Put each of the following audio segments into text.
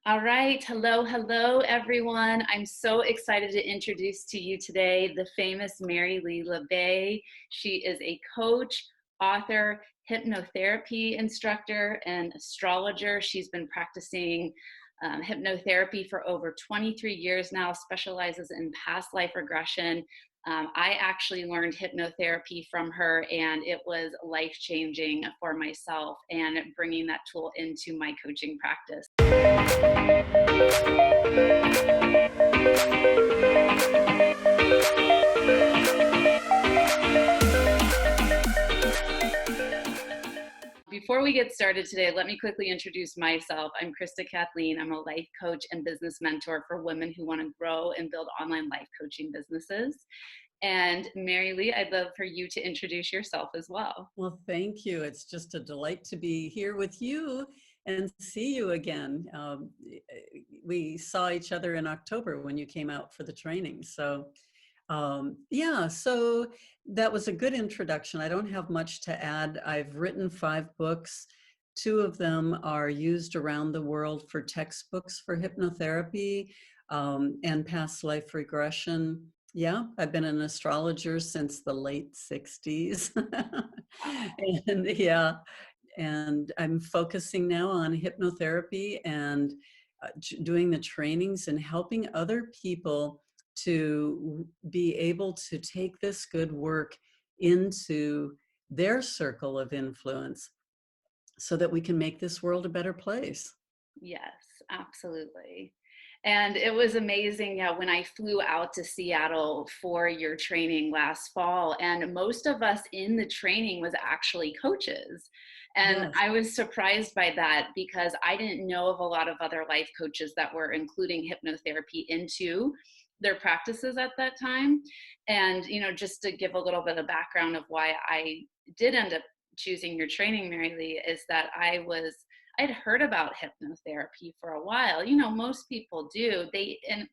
All right. Hello, everyone. I'm so excited to introduce to you today the famous MaryLee LaBay. She is a coach, author, hypnotherapy instructor, and astrologer. She's been practicing hypnotherapy for over 23 years now, specializes in past life regression. I actually learned hypnotherapy from her, and it was life-changing for myself and bringing that tool into my coaching practice. Before we get started today, let me quickly introduce myself. I'm Krista Kathleen. I'm a life coach and business mentor for women who want to grow and build online life coaching businesses. And MaryLee, I'd love for you to introduce yourself as well. Well, thank you. It's just a delight to be here with you and see you again. We saw each other in October when you came out for the training. So so that was a good introduction. I don't have much to add. I've written 5 books. 2 of them are used around the world for textbooks for hypnotherapy and past life regression. Yeah, I've been an astrologer since the late 60s. And and I'm focusing now on hypnotherapy and doing the trainings and helping other people to be able to take this good work into their circle of influence so that we can make this world a better place. Yes, absolutely. And it was amazing, yeah, when I flew out to Seattle for your training last fall, and most of us in the training was actually coaches. And Yes. I was surprised by that because I didn't know of a lot of other life coaches that were including hypnotherapy into their practices at that time. And, just to give a little bit of background of why I did end up choosing your training, MaryLee, is that I'd heard about hypnotherapy for a while. Most people do.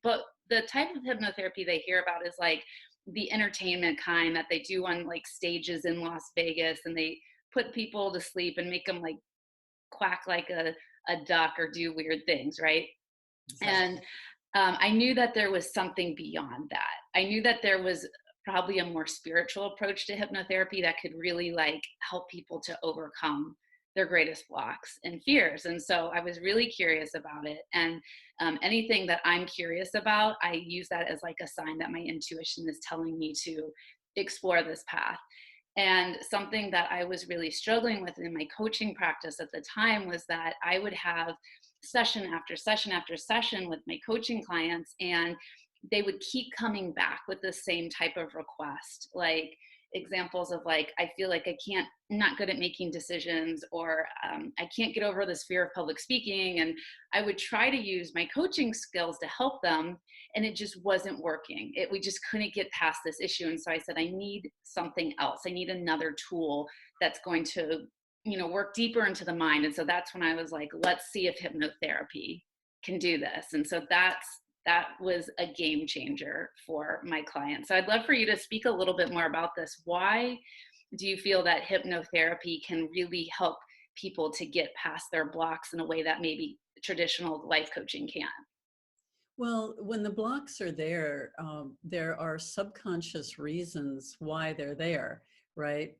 But the type of hypnotherapy they hear about is like the entertainment kind that they do on like stages in Las Vegas, and they put people to sleep and make them like quack like a duck or do weird things, right? And Exactly. I knew that there was something beyond that. I knew that there was probably a more spiritual approach to hypnotherapy that could really like help people to overcome their greatest blocks and fears. And so I was really curious about it. And anything that I'm curious about, I use that as like a sign that my intuition is telling me to explore this path. And something that I was really struggling with in my coaching practice at the time was that I would have session after session after session with my coaching clients, and they would keep coming back with the same type of request, like examples of like, I feel like I'm not good at making decisions, or I can't get over this fear of public speaking. And I would try to use my coaching skills to help them, and it just wasn't working. We just couldn't get past this issue. And so I said, I need something else. I need another tool that's going to, work deeper into the mind. And so that's when I was like, let's see if hypnotherapy can do this. And so that was a game changer for my clients. So I'd love for you to speak a little bit more about this. Why do you feel that hypnotherapy can really help people to get past their blocks in a way that maybe traditional life coaching can't? Well, when the blocks are there are subconscious reasons why they're there, right?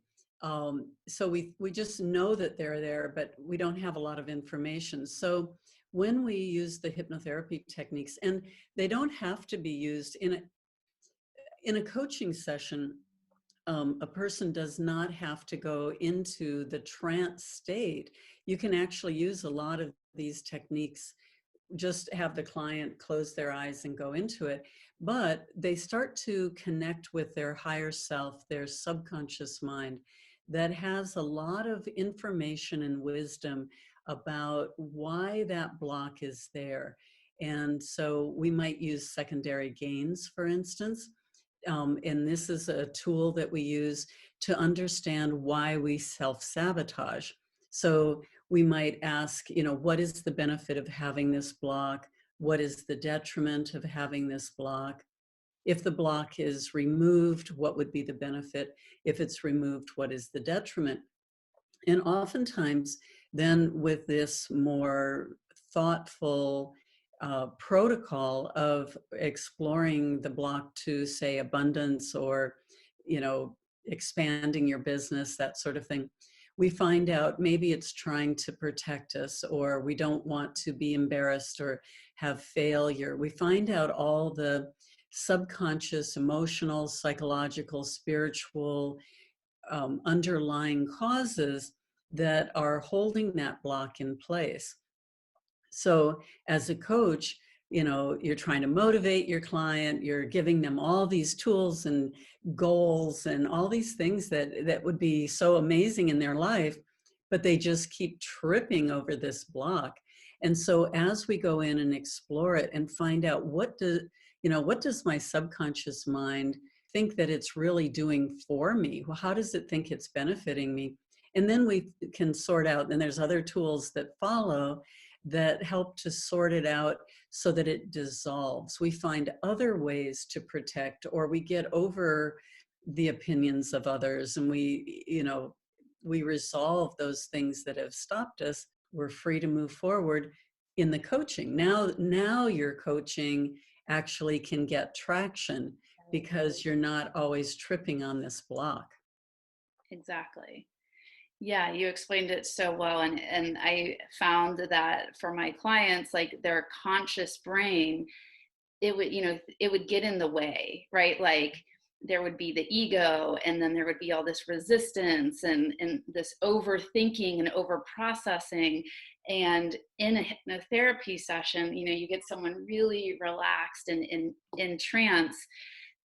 So we just know that they're there, but we don't have a lot of information. So when we use the hypnotherapy techniques, and they don't have to be used in a coaching session, a person does not have to go into the trance state. You can actually use a lot of these techniques, just have the client close their eyes and go into it. But they start to connect with their higher self, their subconscious mind that has a lot of information and wisdom about why that block is there. And so we might use secondary gains, for instance. And this is a tool that we use to understand why we self-sabotage. So we might ask, what is the benefit of having this block? What is the detriment of having this block? If the block is removed, what would be the benefit? If it's removed, what is the detriment? And oftentimes, then with this more thoughtful protocol of exploring the block to, say, abundance or, you know, expanding your business, that sort of thing, we find out maybe it's trying to protect us, or we don't want to be embarrassed or have failure. We find out all the subconscious, emotional, psychological, spiritual, underlying causes that are holding that block in place. So as a coach, you know, you're trying to motivate your client, you're giving them all these tools and goals and all these things that would be so amazing in their life, but they just keep tripping over this block. And so as we go in and explore it and find out what does my subconscious mind think that it's really doing for me? Well, how does it think it's benefiting me? And then we can sort out, and there's other tools that follow that help to sort it out so that it dissolves. We find other ways to protect, or we get over the opinions of others, and we resolve those things that have stopped us. We're free to move forward in the coaching. Now your coaching actually can get traction because you're not always tripping on this block. Exactly. Yeah, you explained it so well. And I found that for my clients, like their conscious brain, it would get in the way, right? Like there would be the ego, and then there would be all this resistance and this overthinking and over processing. And in a hypnotherapy session, you get someone really relaxed and in trance,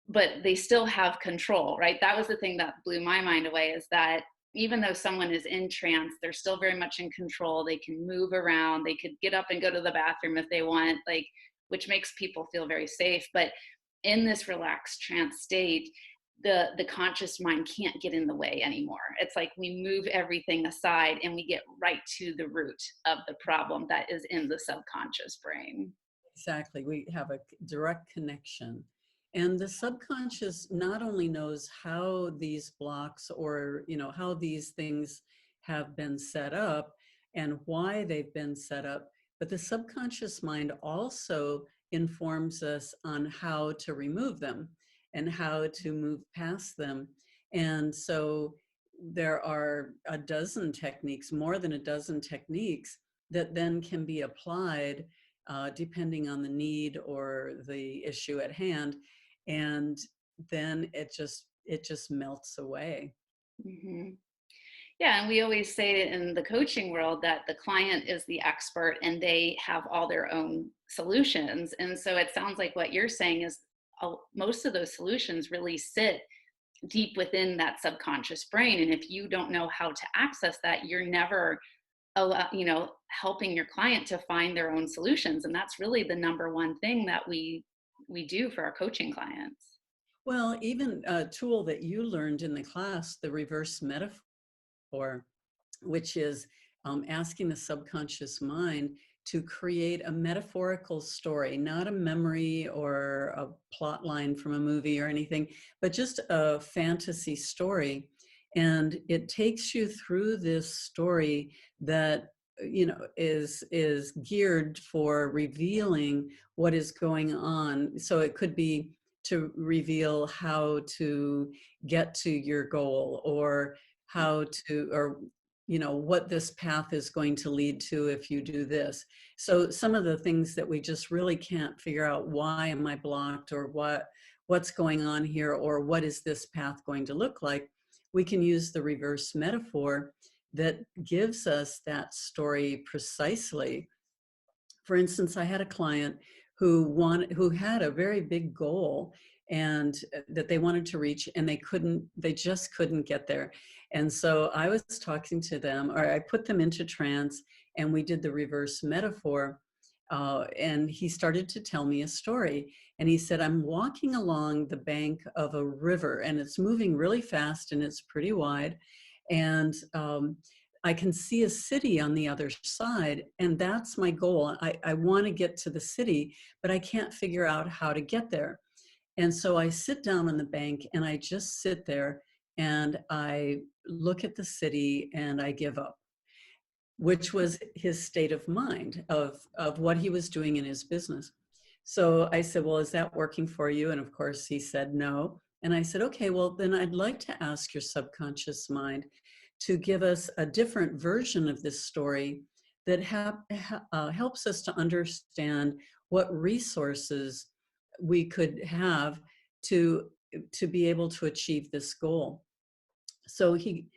but they still have control, right? That was the thing that blew my mind away, is that even though someone is in trance, they're still very much in control. They can move around. They could get up and go to the bathroom if they want, like, which makes people feel very safe. But in this relaxed trance state, the conscious mind can't get in the way anymore. It's like we move everything aside and we get right to the root of the problem that is in the subconscious brain. Exactly. We have a direct connection. And the subconscious not only knows how these blocks, or, how these things have been set up and why they've been set up, but the subconscious mind also informs us on how to remove them and how to move past them. And so there are a dozen techniques, more than a dozen techniques, that then can be applied depending on the need or the issue at hand, and then it just melts away. Hmm. Yeah, and we always say that in the coaching world that the client is the expert and they have all their own solutions. And so it sounds like what you're saying is most of those solutions really sit deep within that subconscious brain. And if you don't know how to access that, you're never helping your client to find their own solutions. And that's really the number one thing that we do for our coaching clients. Well, even a tool that you learned in the class, the reverse metaphor, which is asking the subconscious mind to create a metaphorical story, not a memory or a plot line from a movie or anything, but just a fantasy story. And it takes you through this story that is geared for revealing what is going on. So it could be to reveal how to get to your goal, or how to, or what this path is going to lead to if you do this. So some of the things that we just really can't figure out, why am I blocked, or what's going on here, or what is this path going to look like, we can use the reverse metaphor that gives us that story precisely. For instance, I had a client who had a very big goal, and that they wanted to reach, and they just couldn't get there. And so I was talking to them, or I put them into trance, and we did the reverse metaphor. And he started to tell me a story. And he said, I'm walking along the bank of a river, and it's moving really fast, and it's pretty wide. And I can see a city on the other side, and that's my goal. I want to get to the city, but I can't figure out how to get there. And so I sit down on the bank, and I just sit there, and I look at the city, and I give up. which was his state of mind of what he was doing in his business. So I said, well, is that working for you? And of course he said no. And I said, okay, well, then I'd like to ask your subconscious mind to give us a different version of this story that helps us to understand what resources we could have to be able to achieve this goal. So he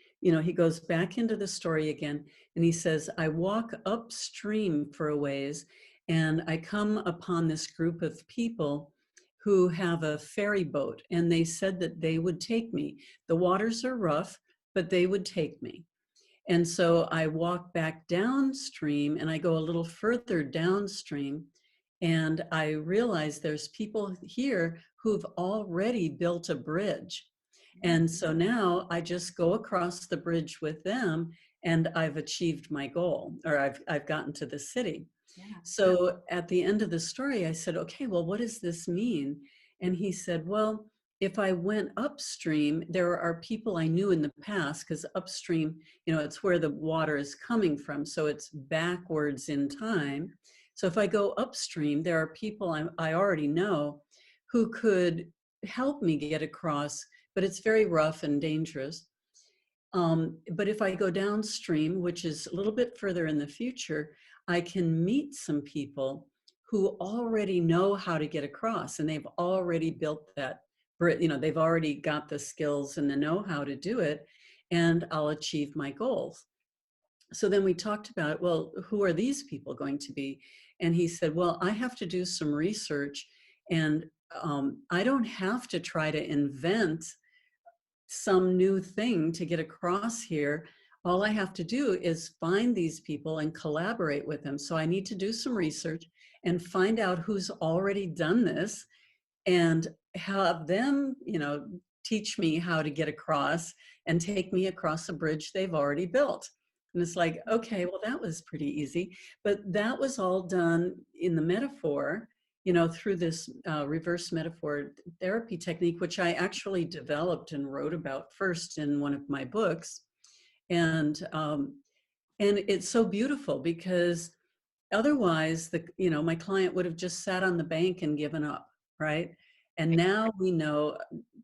goes back into the story again, and he says, I walk upstream for a ways, and I come upon this group of people who have a ferry boat, and they said that they would take me. The waters are rough, but they would take me. And so I walk back downstream, and I go a little further downstream, and I realize there's people here who've already built a bridge. And so now I just go across the bridge with them, and I've achieved my goal, or I've gotten to the city. Yeah. So at the end of the story, I said, okay, well, what does this mean? And he said, well, if I went upstream, there are people I knew in the past, because upstream, it's where the water is coming from. So it's backwards in time. So if I go upstream, there are people I already know who could help me get across, but it's very rough and dangerous. But if I go downstream, which is a little bit further in the future, I can meet some people who already know how to get across, and they've already built that, they've already got the skills and the know-how to do it, and I'll achieve my goals. So then we talked about, well, who are these people going to be? And he said, well, I have to do some research, and I don't have to try to invent some new thing to get across here. All I have to do is find these people and collaborate with them. So I need to do some research and find out who's already done this, and have them, teach me how to get across and take me across a bridge they've already built. And it's like, okay, well, that was pretty easy. But that was all done in the metaphor, through this reverse metaphor therapy technique, which I actually developed and wrote about first in one of my books. And it's so beautiful, because otherwise, my client would have just sat on the bank and given up, right? And now we know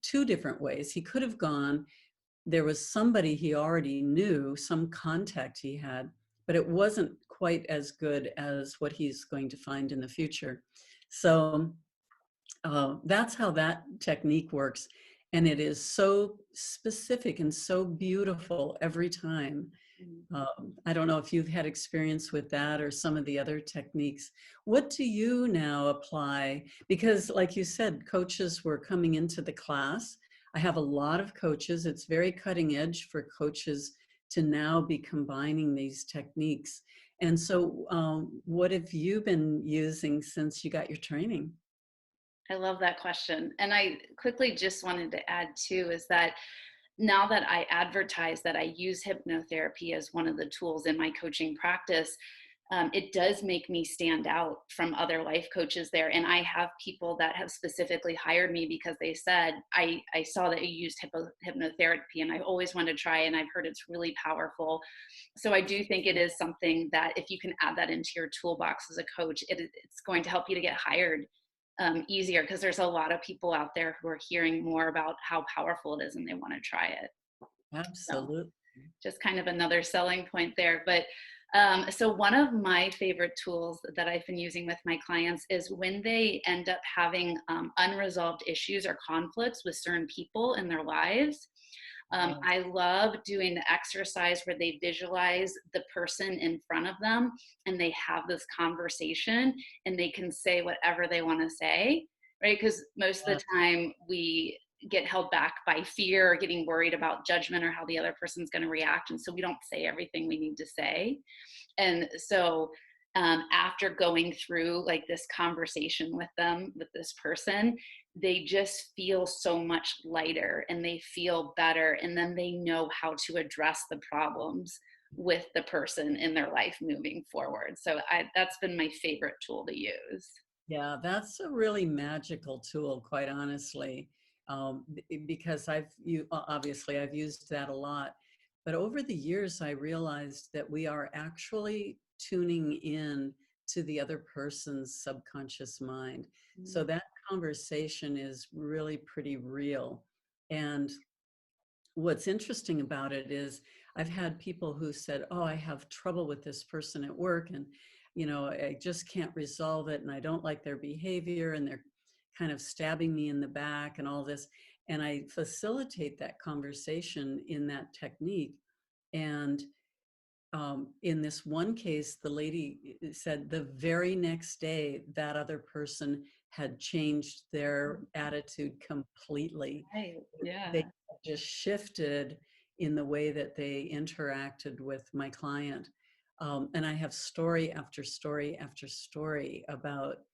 two different ways. He could have gone, there was somebody he already knew, some contact he had, but it wasn't quite as good as what he's going to find in the future. So that's how that technique works. And it is so specific and so beautiful every time. I don't know if you've had experience with that or some of the other techniques. What do you now apply? Because like you said, coaches were coming into the class. I have a lot of coaches. It's very cutting edge for coaches to now be combining these techniques. And so what have you been using since you got your training? I love that question. And I quickly just wanted to add too, is that now that I advertise that I use hypnotherapy as one of the tools in my coaching practice, it does make me stand out from other life coaches there. And I have people that have specifically hired me because they said, I saw that you used hypnotherapy and I always wanted to try, and I've heard it's really powerful. So I do think it is something that if you can add that into your toolbox as a coach, it's going to help you to get hired easier, because there's a lot of people out there who are hearing more about how powerful it is and they want to try it. Absolutely. So just kind of another selling point there. But so one of my favorite tools that I've been using with my clients is when they end up having unresolved issues or conflicts with certain people in their lives. I love doing the exercise where they visualize the person in front of them and they have this conversation and they can say whatever they want to say, right? Because most of the time we get held back by fear or getting worried about judgment or how the other person's going to react. And so we don't say everything we need to say. And so after going through like this conversation with them, with this person, they just feel so much lighter and they feel better. And then they know how to address the problems with the person in their life moving forward. So that's been my favorite tool to use. Yeah, that's a really magical tool, quite honestly, because obviously I've used that a lot. But over the years, I realized that we are actually tuning in to the other person's subconscious mind. So Mm. that conversation is really pretty real. And what's interesting about it is I've had people who said, "Oh, I have trouble with this person at work, and I just can't resolve it, and I don't like their behavior, and they're kind of stabbing me in the back and all this." And I facilitate that conversation in that technique. And in this one case, the lady said the very next day that other person had changed their attitude completely. Right. They Yeah. just shifted in the way that they interacted with my client. And I have story after story after story about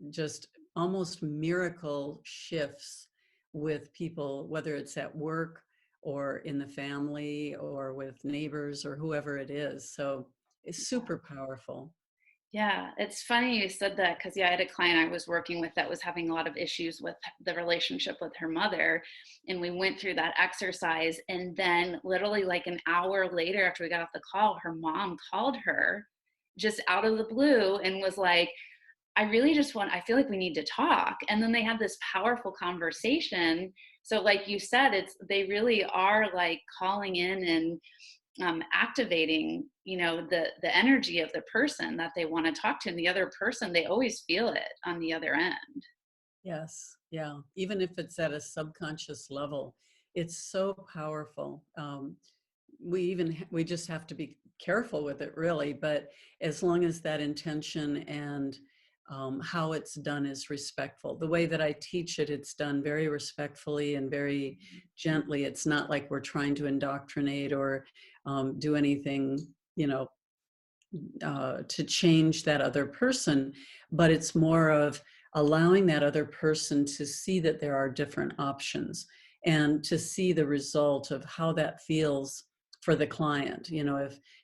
just almost miracle shifts with people, whether it's at work or in the family or with neighbors or whoever it is. So it's super powerful. Yeah, it's funny you said that because, yeah, I had a client I was working with that was having a lot of issues with the relationship with her mother. And we went through that exercise. And then, literally, like an hour later, after we got off the call, her mom called her just out of the blue and was like, I feel like we need to talk. And then they had this powerful conversation. So, like you said, they really are like calling in and activating, the energy of the person that they want to talk to, and the other person, they always feel it on the other end. Yes. Yeah. Even if it's at a subconscious level, it's so powerful. We just have to be careful with it, really. But as long as that intention and how it's done is respectful, the way that I teach it, it's done very respectfully and very gently. It's not like we're trying to indoctrinate or do anything, you know, to change that other person, but it's more of allowing that other person to see that there are different options and to see the result of how that feels for the client.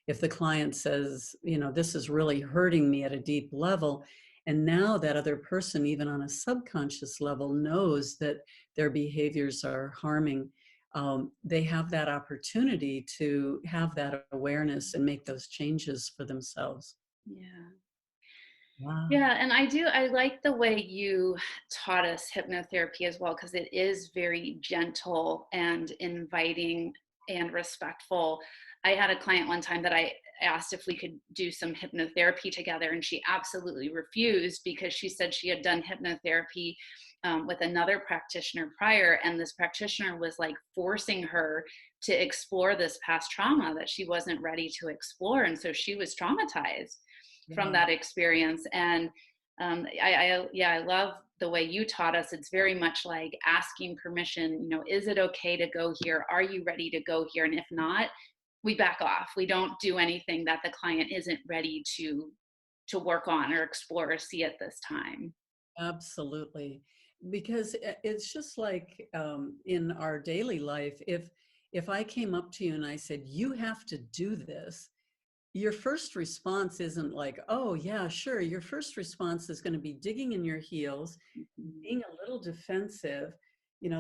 If the client says, this is really hurting me at a deep level, and now that other person, even on a subconscious level, knows that their behaviors are harming, they have that opportunity to have that awareness and make those changes for themselves. Yeah. Wow. Yeah, and I like the way you taught us hypnotherapy as well, because it is very gentle and inviting and respectful. I had a client one time that I asked if we could do some hypnotherapy together, and she absolutely refused because she said she had done hypnotherapy with another practitioner prior, and this practitioner was like forcing her to explore this past trauma that she wasn't ready to explore. And so she was traumatized from Yeah. that experience. And I love the way you taught us. It's very much like asking permission. Is it okay to go here? Are you ready to go here? And if not, we back off. We don't do anything that the client isn't ready to work on or explore or see at this time. Absolutely. Because it's just like in our daily life, if I came up to you and I said, you have to do this, your first response isn't like, oh, yeah, sure. Your first response is going to be digging in your heels, Mhm. being a little defensive,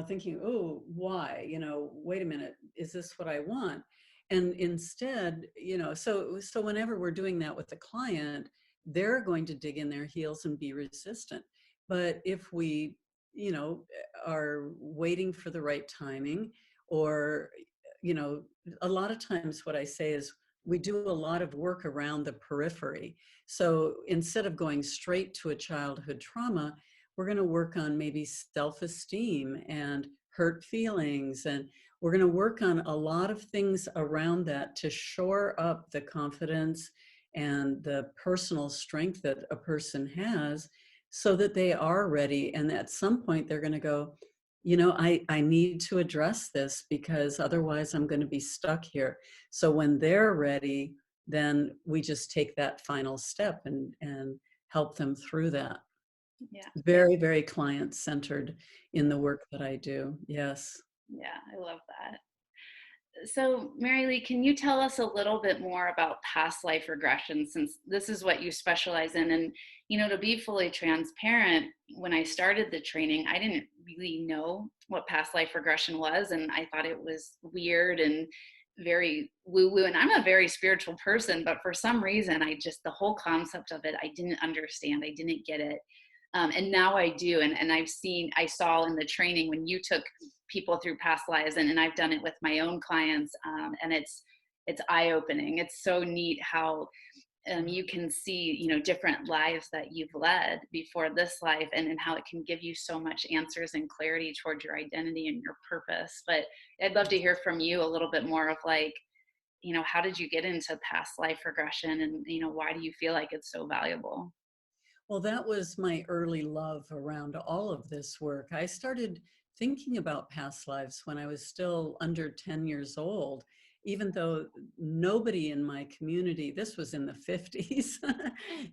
thinking, oh, why? Wait a minute, is this what I want? And instead, so whenever we're doing that with the client, they're going to dig in their heels and be resistant. But if we, you know, are waiting for the right timing, or, you know, a lot of times what I say is we do a lot of work around the periphery. So instead of going straight to a childhood trauma, we're going to work on maybe self-esteem and hurt feelings. And we're going to work on a lot of things around that to shore up the confidence and the personal strength that a person has so that they are ready. And at some point, they're going to go, I need to address this because otherwise I'm going to be stuck here. So when they're ready, then we just take that final step and help them through that. Yeah. Very, very client-centered in the work that I do. Yes. Yeah, I love that. So, MaryLee, can you tell us a little bit more about past life regression, since this is what you specialize in? And, to be fully transparent, when I started the training, I didn't really know what past life regression was. And I thought it was weird and very woo woo, and I'm a very spiritual person, but for some reason, the whole concept of it, I didn't understand. I didn't get it. And now I do. And I saw in the training when you took people through past lives, and I've done it with my own clients. And it's eye opening. It's so neat how you can see, different lives that you've led before this life, and how it can give you so much answers and clarity towards your identity and your purpose. But I'd love to hear from you a little bit more of like, how did you get into past life regression, and, why do you feel like it's so valuable? Well, that was my early love around all of this work. I started thinking about past lives when I was still under 10 years old, even though nobody in my community, this was in the 50s,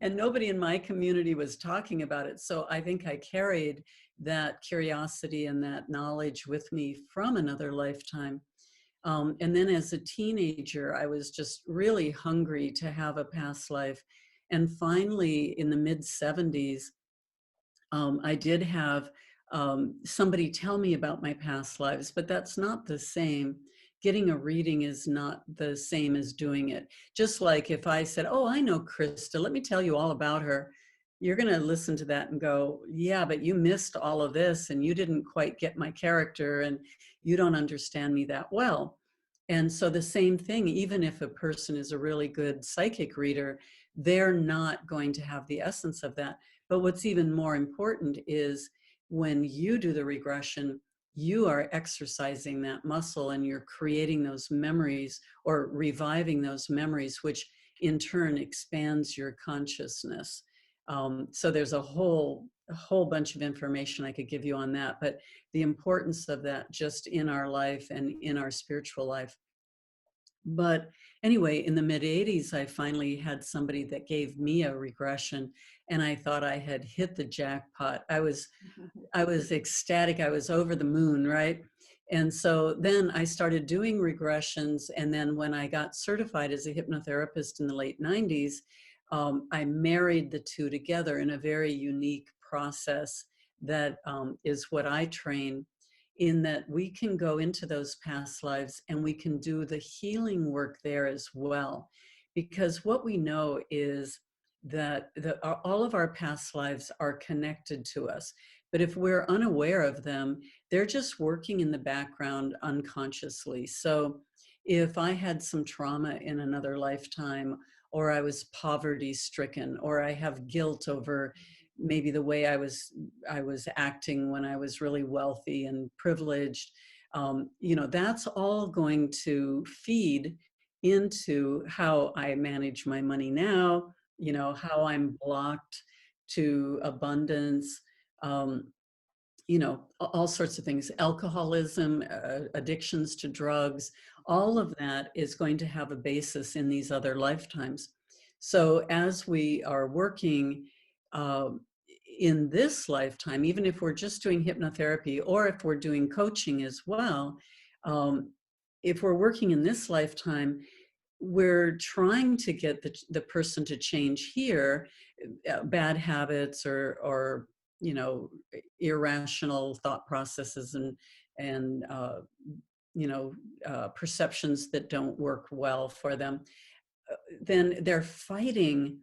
and nobody in my community was talking about it. So I think I carried that curiosity and that knowledge with me from another lifetime. And then as a teenager, I was just really hungry to have a past life. And finally, in the mid 70s, I did have somebody tell me about my past lives, but that's not the same. Getting a reading is not the same as doing it. Just like if I said, "Oh, I know Krista, let me tell you all about her," you're going to listen to that and go, "Yeah, but you missed all of this and you didn't quite get my character and you don't understand me that well." And so the same thing, even if a person is a really good psychic reader, they're not going to have the essence of that. But what's even more important is when you do the regression, you are exercising that muscle and you're creating those memories or reviving those memories, which in turn expands your consciousness. So there's a whole bunch of information I could give you on that, but the importance of that just in our life and in our spiritual life. But anyway, in the mid 80s, I finally had somebody that gave me a regression, and I thought I had hit the jackpot. I was ecstatic. I was over the moon, right? And so then I started doing regressions. And then when I got certified as a hypnotherapist in the late 90s, I married the two together in a very unique process that is what I train, in that we can go into those past lives and we can do the healing work there as well. Because what we know is that all of our past lives are connected to us. But if we're unaware of them, they're just working in the background unconsciously. So if I had some trauma in another lifetime, or I was poverty stricken, or I have guilt over maybe the way I was acting when I was really wealthy and privileged, that's all going to feed into how I manage my money now, how I'm blocked to abundance, um, all sorts of things, alcoholism, addictions to drugs, all of that is going to have a basis in these other lifetimes. So as we are working uh, in this lifetime, even if we're just doing hypnotherapy or if we're doing coaching as well, um, if we're working in this lifetime, we're trying to get the person to change here, bad habits or irrational thought processes and perceptions that don't work well for them. Then they're fighting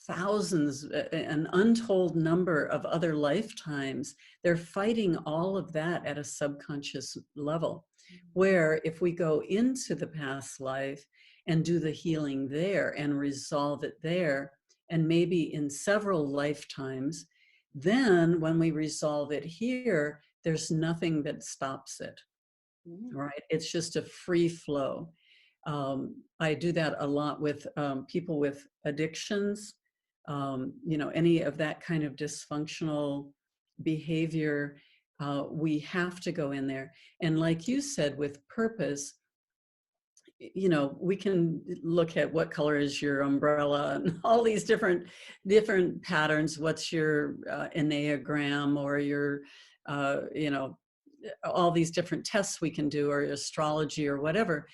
thousands, an untold number of other lifetimes. They're fighting all of that at a subconscious level, where if we go into the past life and do the healing there and resolve it there, and maybe in several lifetimes, then when we resolve it here, there's nothing that stops it, right? It's just a free flow. I do that a lot with people with addictions, any of that kind of dysfunctional behavior. We have to go in there. And like you said, with purpose, we can look at what color is your umbrella and all these different patterns. What's your Enneagram or your, all these different tests we can do, or astrology or whatever.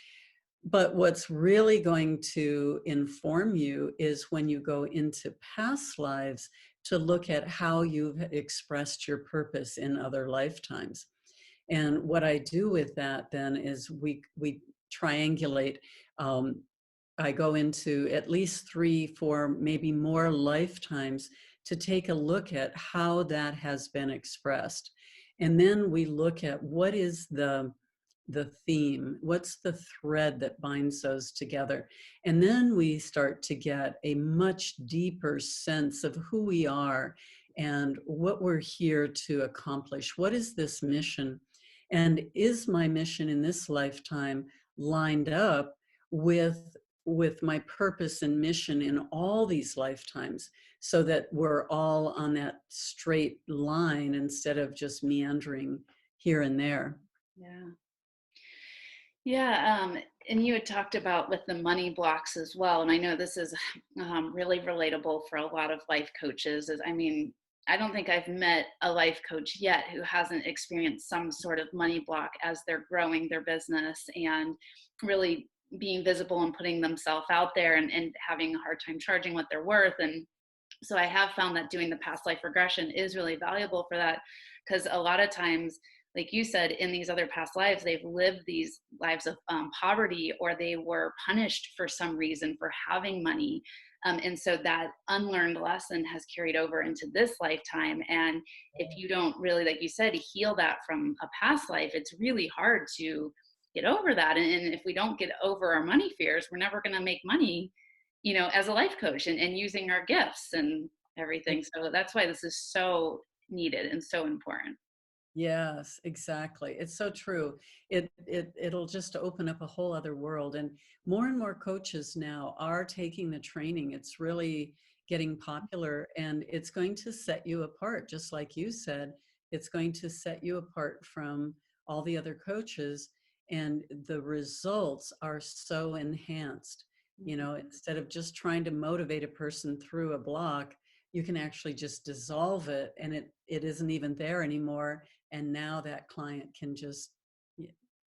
But what's really going to inform you is when you go into past lives to look at how you've expressed your purpose in other lifetimes. And what I do with that then is we triangulate. Um, I go into at least 3, 4, maybe more lifetimes to take a look at how that has been expressed. And then we look at what is the theme, what's the thread that binds those together. And then we start to get a much deeper sense of who we are and what we're here to accomplish. What is this mission? And is my mission in this lifetime lined up with my purpose and mission in all these lifetimes, so that we're all on that straight line instead of just meandering here and there. Yeah. Yeah, and you had talked about with the money blocks as well, and I know this is really relatable for a lot of life coaches. I mean, I don't think I've met a life coach yet who hasn't experienced some sort of money block as they're growing their business and really being visible and putting themselves out there, and having a hard time charging what they're worth. And so I have found that doing the past life regression is really valuable for that, because a lot of times, like you said, in these other past lives, they've lived these lives of poverty, or they were punished for some reason for having money. And so that unlearned lesson has carried over into this lifetime. And if you don't really, like you said, heal that from a past life, it's really hard to get over that. And if we don't get over our money fears, we're never going to make money, as a life coach, and using our gifts and everything. So that's why this is so needed and so important. Yes, exactly. It's so true. It'll just open up a whole other world. And more coaches now are taking the training. It's really getting popular, and it's going to set you apart, just like you said. It's going to set you apart from all the other coaches, and the results are so enhanced. Instead of just trying to motivate a person through a block, you can actually just dissolve it, and it isn't even there anymore. And now that client can just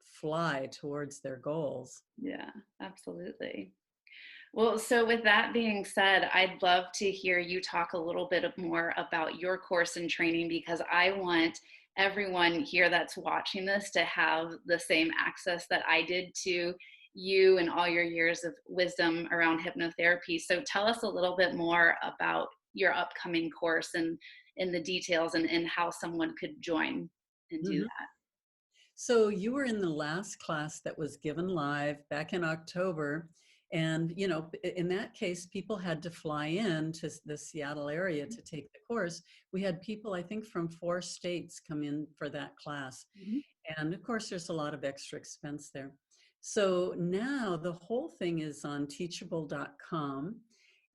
fly towards their goals. Yeah, absolutely. Well, so with that being said, I'd love to hear you talk a little bit more about your course and training, because I want everyone here that's watching this to have the same access that I did to you and all your years of wisdom around hypnotherapy. So tell us a little bit more about your upcoming course, and the details, and how someone could join and do Mhm. that. So you were in the last class that was given live back in October. And, in that case, people had to fly in to the Seattle area to take the course. We had people, I think, from 4 states come in for that class. Mhm. And of course, there's a lot of extra expense there. So now the whole thing is on teachable.com,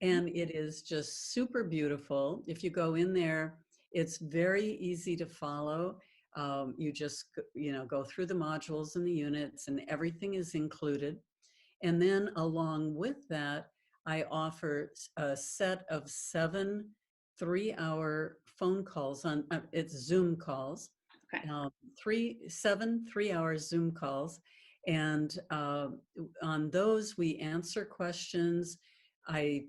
and it is just super beautiful. If you go in there, it's very easy to follow. You just go through the modules and the units, and everything is included. And then along with that, I offer a set of 7 3-hour phone calls on it's Zoom calls, Okay. 7 3-hour Zoom calls. And on those, we answer questions. I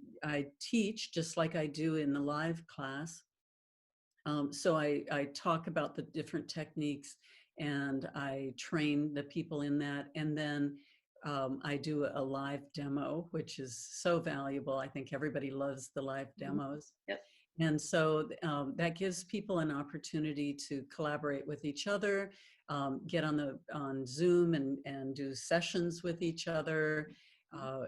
teach just like I do in the live class. So I talk about the different techniques, and I train the people in that. And then I do a live demo, which is so valuable. I think everybody loves the live Mhm. demos. Yep. And so that gives people an opportunity to collaborate with each other, get on Zoom and do sessions with each other. Uh,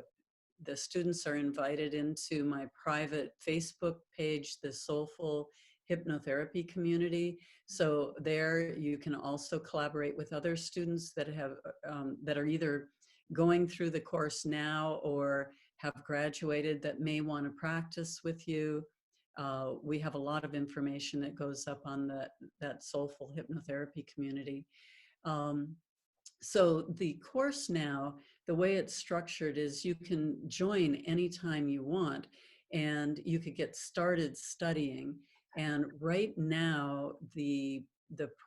the students are invited into my private Facebook page, the Soulful Hypnotherapy Community. So there you can also collaborate with other students that that are either going through the course now or have graduated that may want to practice with you. We have a lot of information that goes up on that Soulful Hypnotherapy Community. Um, so the course now, the way it's structured is you can join anytime you want, and you could get started studying. And right now, the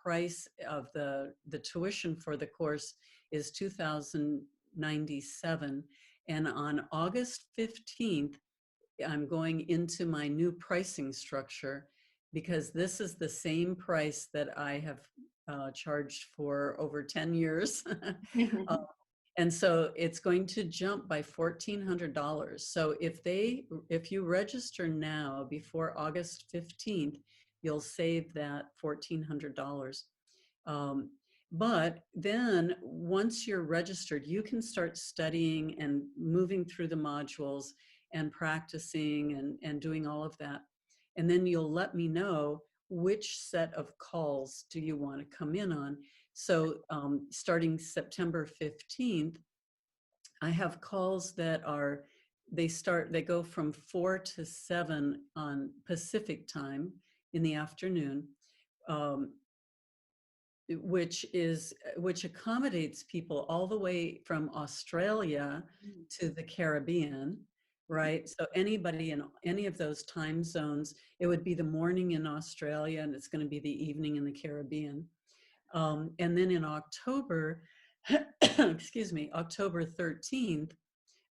price of the tuition for the course is $2,097. And on August 15th, I'm going into my new pricing structure, because this is the same price that I have charged for over 10 years. uh, And so it's going to jump by $1,400. So if you register now before August 15th, you'll save that $1,400. Um, but then once you're registered, you can start studying and moving through the modules and practicing and doing all of that. And then you'll let me know which set of calls do you want to come in on. So starting September 15th, I have calls that are, they go from 4 to 7 on Pacific time in the afternoon, um, which accommodates people all the way from Australia to the Caribbean, right? So anybody in any of those time zones, it would be the morning in Australia and it's going to be the evening in the Caribbean. And then in October, excuse me, October 13th,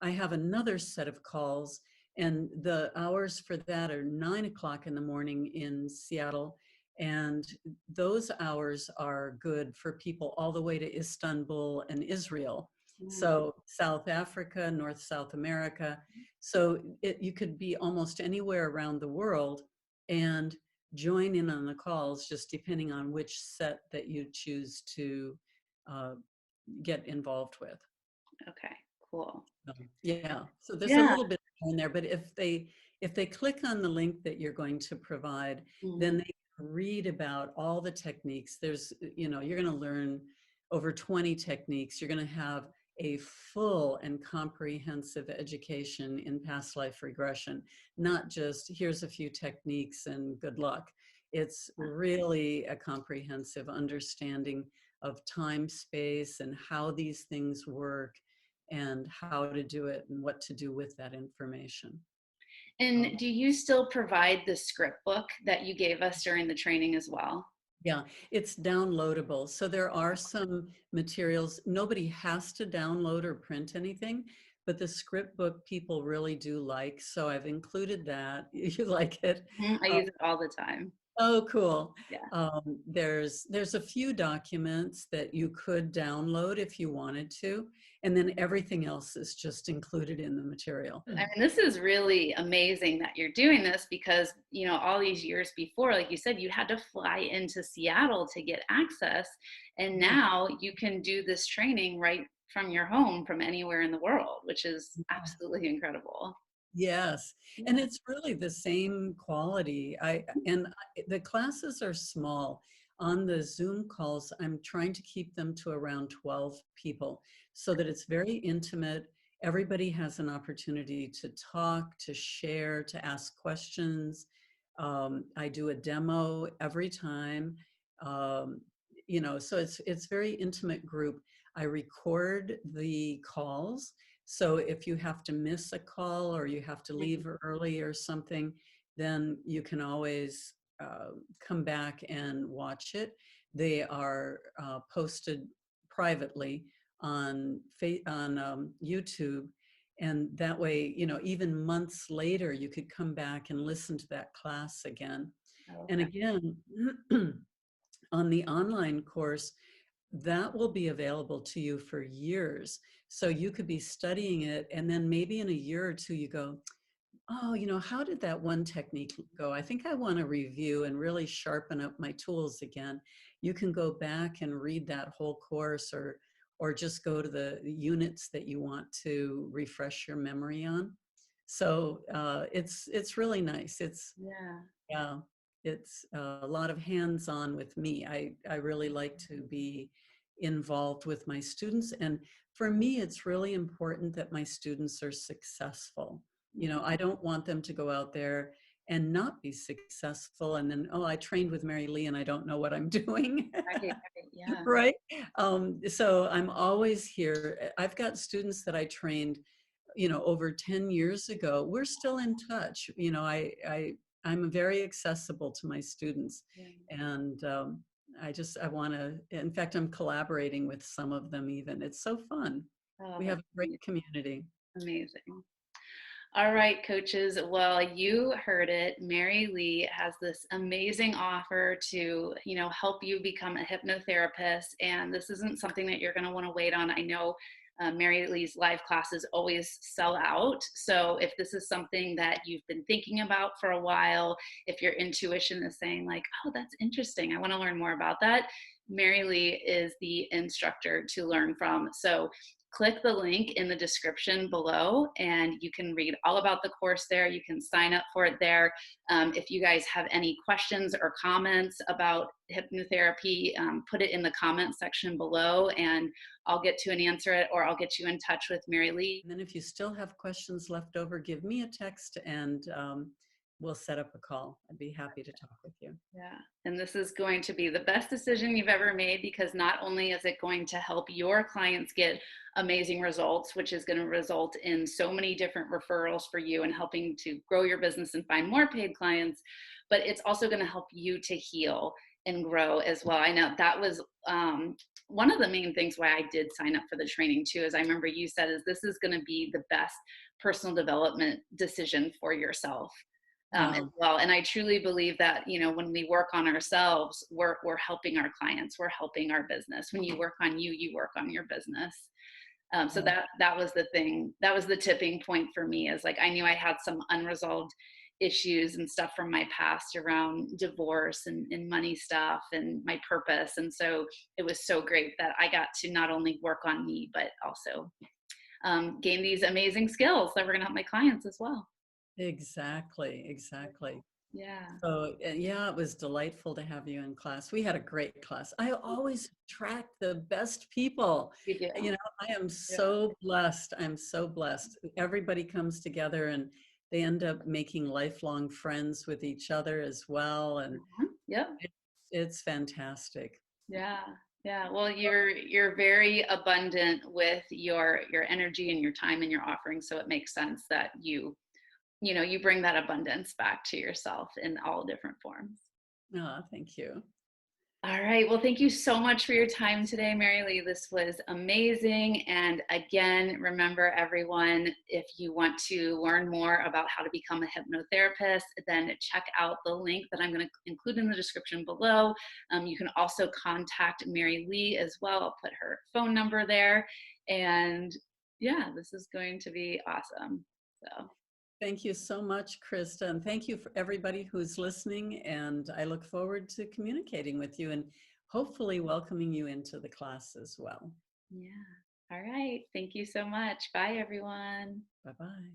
I have another set of calls, and the hours for that are 9 o'clock in the morning in Seattle. And those hours are good for people all the way to Istanbul and Israel. So South Africa, North South America. So you could be almost anywhere around the world and join in on the calls, just depending on which set that you choose to get involved with. Okay, cool. Yeah, so there's a Yeah. little bit in there, but if they click on the link that you're going to provide, then they can read about all the techniques. There's, you're going to learn over 20 techniques. You're going to have a full and comprehensive education in past life regression, not just here's a few techniques and good luck. It's really a comprehensive understanding of time, space, and how these things work, and how to do it and what to do with that information. And do you still provide the script book that you gave us during the training as well? Yeah, it's downloadable. So there are some materials. Nobody has to download or print anything, but the script book people really do like. So I've included that. You like it? I use it all the time. Oh, cool. Yeah. There's a few documents that you could download if you wanted to, and then everything else is just included in the material. I mean, this is really amazing that you're doing this because, all these years before, like you said, you had to fly into Seattle to get access. And now you can do this training right from your home, from anywhere in the world, which is absolutely incredible. Yes, and it's really the same quality. The classes are small. On the Zoom calls, I'm trying to keep them to around 12 people so that it's very intimate. Everybody has an opportunity to talk, to share, to ask questions. I do a demo every time. So it's very intimate group. I record the calls. So if you have to miss a call or you have to leave early or something, then you can always come back and watch it. They are posted privately on YouTube. And that way, even months later, you could come back and listen to that class again. Okay. And again, on the online course, that will be available to you for years. So you could be studying it, and then maybe in a year or two, you go, oh, how did that one technique go? I think I want to review and really sharpen up my tools again. You can go back and read that whole course, or just go to the units that you want to refresh your memory on. So it's really nice. Yeah, it's a lot of hands-on with me. I really like to be involved with my students. And for me, it's really important that my students are successful. I don't want them to go out there and not be successful. And then, oh, I trained with MaryLee and I don't know what I'm doing. Right, yeah. Right. So I'm always here. I've got students that I trained, over 10 years ago. We're still in touch. I'm very accessible to my students, and I want to, in fact, I'm collaborating with some of them even. It's so fun. We have a great community. Amazing. All right, coaches. Well, you heard it. MaryLee has this amazing offer to, help you become a hypnotherapist. And this isn't something that you're going to want to wait on. I know MaryLee's live classes always sell out. So if this is something that you've been thinking about for a while, if your intuition is saying like, oh, that's interesting, I want to learn more about that, MaryLee is the instructor to learn from. So click the link in the description below and you can read all about the course there. You can sign up for it there. If you guys have any questions or comments about hypnotherapy, put it in the comment section below and I'll get to and answer it, or I'll get you in touch with MaryLee. And then if you still have questions left over, give me a text and we'll set up a call. I'd be happy to talk with you. Yeah, and this is going to be the best decision you've ever made, because not only is it going to help your clients get amazing results, which is going to result in so many different referrals for you and helping to grow your business and find more paid clients, but it's also going to help you to heal and grow as well. I know that was one of the main things why I did sign up for the training too, is I remember you said is this is going to be the best personal development decision for yourself. As well. And I truly believe that, you know, when we work on ourselves, we're helping our clients, we're helping our business. When you work on you, you work on your business. So that was the thing, that was the tipping point for me, is like, I knew I had some unresolved issues and stuff from my past around divorce and money stuff and my purpose. And so it was so great that I got to not only work on me, but also gain these amazing skills that were going to help my clients as well. Exactly. Yeah. So yeah, it was delightful to have you in class. We had a great class. I always attract the best people. You do. You know, I am so blessed. I'm so blessed. Everybody comes together and they end up making lifelong friends with each other as well. And Yep. it's fantastic. Yeah. Yeah. Well, you're very abundant with your energy and your time and your offering. So it makes sense that you bring that abundance back to yourself in all different forms. Oh, thank you. All right. Well, thank you so much for your time today, MaryLee. This was amazing. And again, remember everyone, if you want to learn more about how to become a hypnotherapist, then check out the link that I'm going to include in the description below. You can also contact MaryLee as well. I'll put her phone number there. And yeah, this is going to be awesome. So. Thank you so much, Krista, and thank you for everybody who's listening, and I look forward to communicating with you and hopefully welcoming you into the class as well. Yeah. All right. Thank you so much. Bye, everyone. Bye-bye.